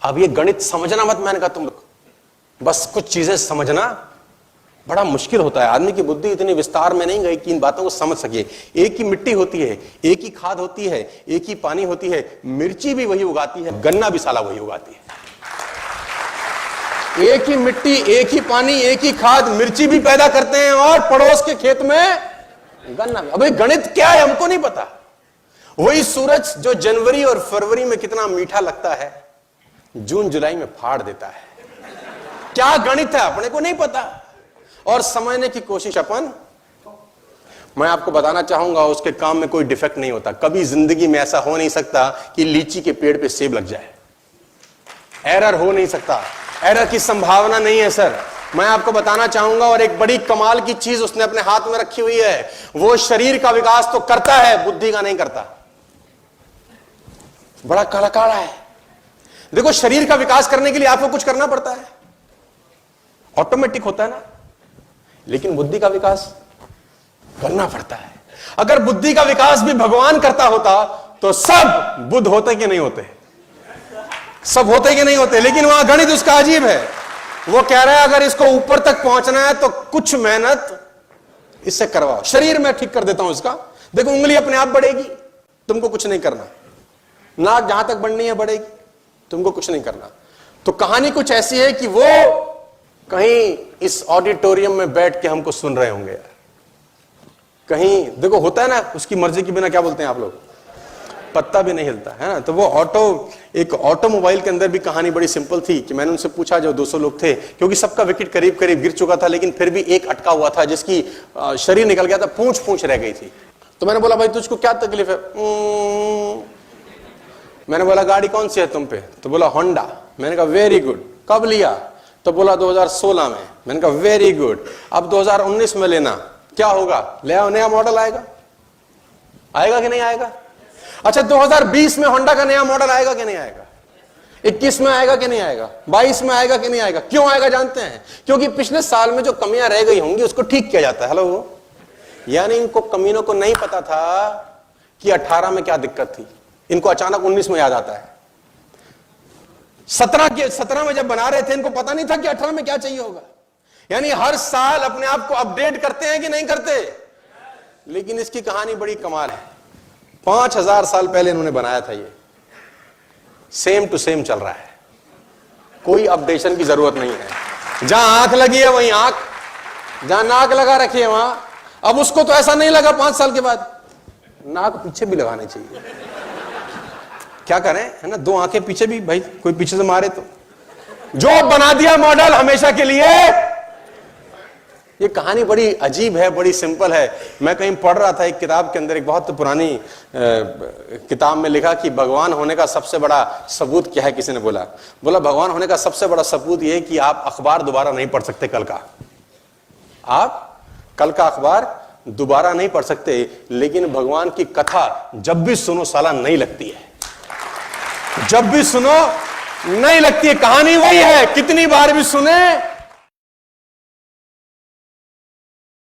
अब ये गणित समझना मत, मैंने कहा तुम लोग बस कुछ चीजें समझना बड़ा मुश्किल होता है। आदमी की बुद्धि इतनी विस्तार में नहीं गई कि इन बातों को समझ सके। एक ही मिट्टी होती है, एक ही खाद होती है, एक ही पानी होती है, मिर्ची भी वही उगाती है, गन्ना भी साला वही उगाती है। एक ही मिट्टी, एक ही पानी, एक ही खाद, मिर्ची भी पैदा करते हैं और पड़ोस के खेत में गन्ना भी। अबे गणित क्या है हमको नहीं पता। वही सूरज जो जनवरी और फरवरी में कितना मीठा लगता है, जून जुलाई में फाड़ देता है। क्या गणित है अपने को नहीं पता और समझने की कोशिश अपन। मैं आपको बताना चाहूंगा उसके काम में कोई डिफेक्ट नहीं होता। कभी जिंदगी में ऐसा हो नहीं सकता कि लीची के पेड़ पे सेब लग जाए। एरर हो नहीं सकता, एरर की संभावना नहीं है सर। मैं आपको बताना चाहूंगा और एक बड़ी कमाल की चीज उसने अपने हाथ में रखी हुई है। वो शरीर का विकास तो करता है, बुद्धि का नहीं करता। बड़ा कड़काड़ा है। देखो शरीर का विकास करने के लिए आपको कुछ करना पड़ता है, ऑटोमेटिक होता है ना, लेकिन बुद्धि का विकास करना पड़ता है। अगर बुद्धि का विकास भी भगवान करता होता तो सब बुद्ध होते कि नहीं होते? सब होते कि नहीं होते? लेकिन वहां गणित उसका अजीब है। वो कह रहा है अगर इसको ऊपर तक पहुंचना है तो कुछ मेहनत इससे करवाओ। शरीर में ठीक कर देता हूं इसका, देखो उंगली अपने आप बढ़ेगी, तुमको कुछ नहीं करना। नाक जहां तक बढ़नी है बढ़ेगी, तुमको कुछ नहीं करना। तो कहानी कुछ ऐसी है कि वो कहीं इस ऑडिटोरियम में बैठ के हमको सुन रहे होंगे यार। कहीं देखो होता है ना, उसकी मर्जी के बिना क्या बोलते हैं आप लोग, पत्ता भी नहीं हिलता है ना। तो वो एक ऑटोमोबाइल के अंदर भी कहानी बड़ी सिंपल थी कि मैंने उनसे पूछा, जो 200 लोग थे, क्योंकि सबका विकेट करीब करीब गिर चुका था, लेकिन फिर भी एक अटका हुआ था जिसकी शरीर निकल गया था, पूंछ रह गई थी। तो मैंने बोला भाई तुझको क्या तकलीफ है? मैंने बोला गाड़ी कौन सी है तुम पे? तो बोला होंडा। मैंने कहा वेरी गुड, कब लिया? तो बोला 2016 में। मैंने कहा वेरी गुड, अब 2019 में लेना, क्या होगा? ले आओ, नया मॉडल आएगा। आएगा कि नहीं आएगा? अच्छा 2020 में होंडा का नया मॉडल आएगा कि नहीं आएगा? 21 में आएगा कि नहीं आएगा? 22 में आएगा कि नहीं आएगा? क्यों आएगा जानते हैं? क्योंकि पिछले साल में जो कमियां रह गई होंगी उसको ठीक किया जाता है। हेलो, यानी इनको कमीनों को नहीं पता था कि 18 में क्या दिक्कत थी, इनको अचानक 19 में याद आता है। 17 में जब बना रहे थे इनको पता नहीं था कि 18 में क्या चाहिए होगा। यानी हर साल अपने आप को अपडेट करते हैं कि नहीं करते? लेकिन इसकी कहानी बड़ी कमाल है। 5000 साल पहले इन्होंने बनाया था, ये सेम टू सेम चल रहा है, कोई अपडेशन की जरूरत नहीं है। जहां आंख लगी है वहीं आंख, जहां नाक लगा रखी है वहां। अब उसको तो ऐसा नहीं लगा 5 साल के बाद, नाक पीछे भी लगानी चाहिए। क्या करें, है ना, 2 आंखें पीछे भी, भाई कोई पीछे से मारे तो। जो बना दिया मॉडल हमेशा के लिए। ये कहानी बड़ी अजीब है, बड़ी सिंपल है। मैं कहीं पढ़ रहा था एक किताब के अंदर, एक बहुत पुरानी किताब में लिखा कि भगवान होने का सबसे बड़ा सबूत क्या है। किसी ने बोला भगवान होने का सबसे बड़ा सबूत यह कि आप अखबार दोबारा नहीं पढ़ सकते कल का। आप कल का अखबार दोबारा नहीं पढ़ सकते, लेकिन भगवान की कथा जब भी सुनो साला नहीं लगती है, जब भी सुनो नहीं लगती है। कहानी वही है, कितनी बार भी सुने